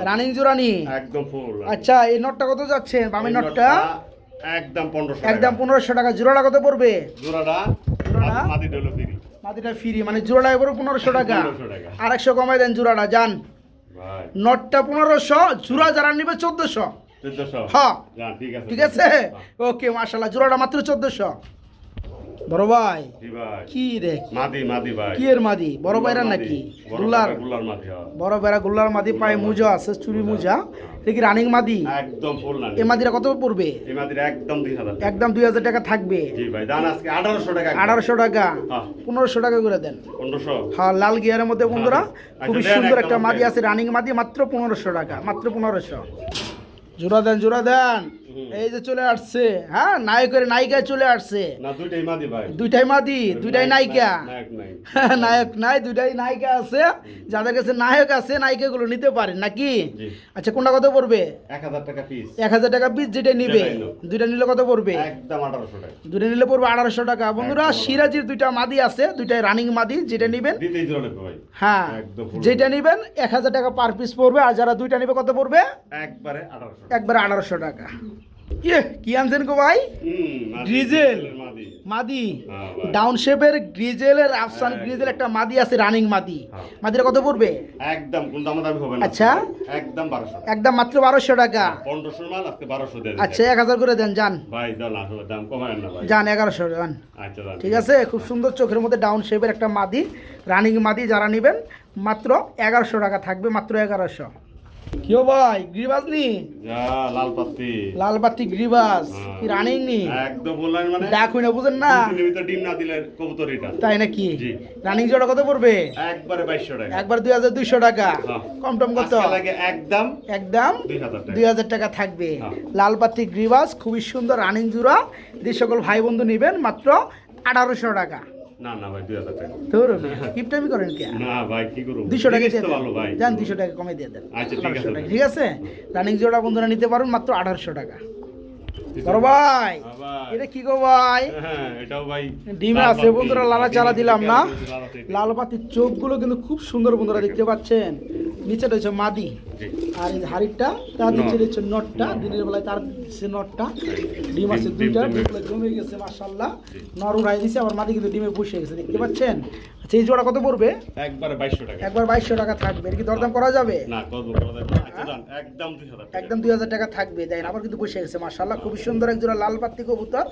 রানিং জোড়ানি একদম ফুল। আচ্ছা, এই নটটা কত যাচ্ছে? বামের নটটা একদম 1500 টাকা। জোড়াটা কত পড়বে? মাদিটা ফ্রি, মানে জোড়াটা এবার 1500 টাকা, আর 100 কমাই দেন জোড়াটা যান। নটটা 1500, জোড়া যারা নিবে 1400। হ্যাঁ ঠিক আছে, ওকে মাশাআল্লাহ। জোড়াটা মাত্র 1400। বড় ভাই কি রে? মাদি ভাই। কি এর মাদি? বড় ভাইরা নাকি? গুল্লার মাদি। বড় ভাইরা গুল্লার মাদি, পায়ে মুজা আছে, চুরি মুজা। দেখি রানিং মাদি একদম ফুল রানিং। এই মাদিরা কত পড়বে? এই মাদিরা একদম 2000, একদম 2000 টাকা থাকবে। জি ভাই, দাম আজকে 1800 টাকা। 1800 টাকা, 1500 টাকা করে দেন। 1500? হ্যাঁ, লাল গিয়ারের মধ্যে বন্ধুরা খুব সুন্দর একটা মাদি আছে, রানিং মাদি, মাত্র 1500 টাকা, মাত্র 1500। জোড়া দেন, জোড়া দেন। এই যে চলে আসছে, হ্যাঁ নায়কের নায়িকা চলে আসছে। না, দুইটাই মাদি ভাই, দুইটাই মাদি, দুইটাই নায়িকা। নায়ক নাই, দুইটাই নায়িকা আছে। যাদের কাছে নায়ক আছে নায়িকা গুলো নিতে পারেন নাকি? আচ্ছা, কোনটা কত পড়বে? 1000 টাকা পিস। 1000 টাকা পিস যেটা নিবে। দুইটা নিলে কত পড়বে? একদম 1800 টাকা। দুইটা নিলে পড়বে 1800 টাকা। বন্ধুরা, সিরাজির দুইটা মাদি আছে, দুইটাই রানিং মাদি, যেটা নিবেন হ্যাঁ যেটা নিবেন 1000 টাকা পার পিস পড়বে। আর যারা দুইটা নিবে কত পড়বে? একবারে 1800 টাকা। কি আনছেন গো ভাই? গ্রিজেল মাদি, ডাউন শেপের গ্রিজেলের আফসান গ্রিজেল একটা মাদি আছে, রানিং মাদি। মাদিটা কত পড়বে? একদম কোন দাম হবে না। আচ্ছা, একদম 1200, একদম মাত্র 1200 টাকা। 1500 মাল আজকে 1200 দেন। আচ্ছা, 1000 করে দেন যান ভাই, দাও না, দাম কমায় না ভাই, যান 1100 যান। আচ্ছা ঠিক আছে, খুব সুন্দর চোখের মধ্যে ডাউন শেপের একটা মাদি, রানিং মাদি। যারা নেবেন মাত্র 1100 টাকা থাকবে, মাত্র 1100। কিও ভাই, গ্রিবাস নি? লাল পাত্তি গ্রিবাস কি রানিং নি? একদম বললেন মানে ডাক হই না, বুঝেন না? তুমি তো ডিম না দিলে কবুতর এটা, তাই নাকি? রানিং জোড়া কত পড়বে? একবারে 2200 টাকা, একবার 2200 টাকা। কম টম কত লাগে? একদম 2000 টাকা থাকবে। লাল পাত্তি গ্রিবাস খুবই সুন্দর রানিং জোড়া। যে সকল ভাই বন্ধু নেবেন মাত্র 1800 টাকা। না না ভাই, 2000 টাকা তোর কিপটামি করেন কি? না ভাই, কি করব? 200 টাকা দিয়ে ভালো ভাই, জান 200 টাকা কমে দিয়ে দেন। আচ্ছা ঠিক আছে, ঠিক আছে। রানিং জোড়া বন্ধুরা নিতে পারেন মাত্র 1800 টাকা। বড় ভাই, এটা কি গো ভাই? হ্যাঁ, এটাও ভাই ডিমে আছে বন্ধুরা, লালা চালা দিলাম না। লাল পাতির চোখগুলো কিন্তু খুব সুন্দর বন্ধুরা দেখতে পাচ্ছেন। নিচেটা হচ্ছে মাদি, আর এই হাড়িটা তার নিচে হচ্ছে নটটা, দিনের বেলায় তার দিচ্ছে নটটা। ডিম আছে দুইটা, দুপুরে জমে গেছে মাশাআল্লাহ। নর উড়াই দিছে, আবার মাদি কিন্তু ডিমে বসে গেছে দেখতে পাচ্ছেন। আচ্ছা, এই জোড়া কত পড়বে? একবার 2200 টাকা, একবার 2200 টাকা থাকবে। এর কি দরদাম করা যাবে? না, কত করা যাবে না। আচ্ছা জান, একদম 2000 টাকা, একদম 2000 টাকা থাকবে। দেখেন আবার কিন্তু বসে গেছে মাশাআল্লাহ, খুব সুন্দর এক জোড়া লাল পাত্তি কবুতর।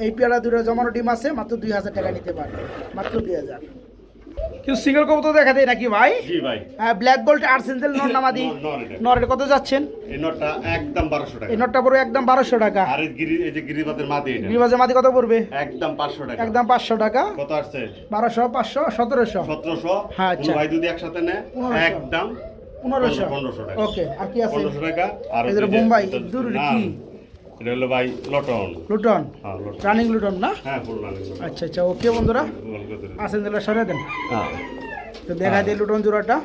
এই পেয়ারা দুটো জমানো ডিম আছে, মাত্র 2000 টাকা নিতে পারবে, মাত্র 2000। কিন্তু সিঙ্গেল কবুতর দেখা দেয় নাকি ভাই? জি ভাই। ব্ল্যাক গোল্ড আর্সেঞ্জেল নর নামাদি নরের কত যাচ্ছেন? এই নটটা একদম 1200 টাকা। এই নটটা পড়বে একদম 1200 টাকা। আর এই যে গিরিবাদের মাদি এটা গিরিবাজের মাদি কত পড়বে? একদম 500 টাকা। একদম 500 টাকা। কত আসছে? 1200 500 1700 1700। হ্যাঁ, আচ্ছা। ভাই যদি একসাথে নেয় 1500 একদম 1500 টাকা। ওকে, আর কি আছে? 1500 টাকা। আর এই যে বোম্বাই দূর কি? এটা হলো ভাই লটন। লুটন, হ্যাঁ লটন। রানিং লুটন না? হ্যাঁ ফুল রানিং। আচ্ছা আচ্ছা, ওকে বন্ধুরা, আসেন দিলে সরিয়ে দেন। হ্যাঁ তো দেখা দিই লুটন জোড়াটা,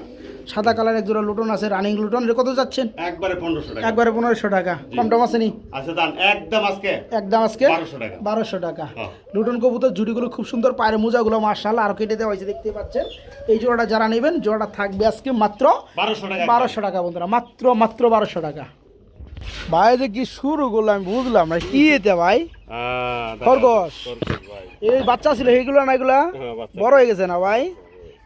সাদা কালার এক জোড়া লুটন আছে, রানিং লুটন। এর কত যাচ্ছেন? একবারে 1500 টাকা। একবারে 1500 টাকা। কম টম আছে নি? আচ্ছা দান একদম আজকে একদম আজকে 1200 টাকা। 1200 টাকা। হ্যাঁ। লুটন কবুতর জুড়িগুলো খুব সুন্দর, পায়ের মোজাগুলো মাশাআল্লাহ আরো কেটে দেওয়া হয়েছে, দেখতে পাচ্ছেন। এই জোড়াটা যারা নেবেন, জোড়াটা থাকবে আজকে মাত্র 1200 টাকা। 1200 টাকা বন্ধুরা, মাত্র 1200 টাকা। ভাই যে কি শুরু করলাম আমি বুঝলাম না, কি এতে ভাই? খরগোশ। ভাই। এই বাচ্চা ছিল এইগুলো না, এগুলা হ্যাঁ, বাচ্চা। বড় হয়ে গেছে না ভাই?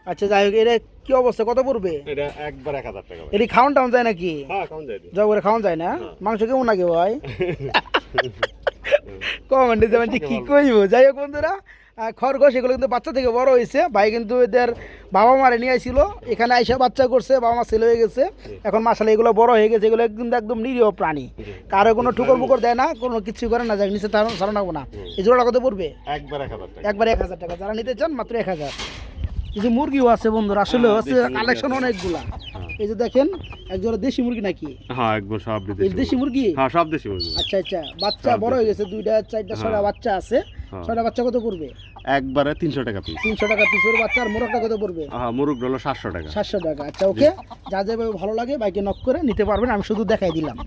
আচ্ছা যাই হোক, এটা কি অবস্থা, কত পড়বে? এটা একবার 1000 টাকা ভাই। এটি খাওয়ান টাউন যায় নাকি? হ্যাঁ কেমন যাই? জব করে খাওয়ান যায় না? মাংস কেমন লাগে ভাই? কমেন্টে দেবেন যে কি কইব। যাই হোক বন্ধুরা, খরগোশ এগুলো কিন্তু বাচ্চা থেকে বড় হয়েছে। ভাই কিন্তু এদের বাবা মারে নিয়ে আসছিল, এখানে আইসা বাচ্চা করছে, বাবা মা ছেলে হয়ে গেছে। এখন মাসালে এগুলো বড় হয়ে গেছে। এগুলো কিন্তু একদম নিরীহ প্রাণী, কারো কোনো ঠুকর মুকর দেয় না, কোনো কিছু করে না, যাক নিচে ছাড়া নাকবো না। এই জোড়া কত পড়বে? একবার 1000 টাকা। একবার 1000 টাকা। যারা নিতে চান মাত্র 1000। কিছু মুরগিও আছে বন্ধুরা, আসলে আছে কালেকশন অনেকগুলা। এই যে দেখেন, একজোড়া দেশি মুরগি নাকি? হ্যাঁ একবার সব এই দেশি মুরগি? হ্যাঁ সব দেশি মুরগি। আচ্ছা আচ্ছা, বাচ্চা বড় হয়ে গেছে, 2টা 4টা 6টা বাচ্চা আছে। 6টা বাচ্চা কত পড়বে? একবারে 300 টাকা পিস। 300 টাকা পিস। ওর বাচ্চার মোরগটা কত পড়বে? হ্যাঁ মুরগ হলো 700 টাকা। 700 টাকা। আচ্ছা ওকে, যা যাবে ভালো লাগে বাইকে নক করে নিতে পারবেন, আমি শুধু দেখাই দিলাম।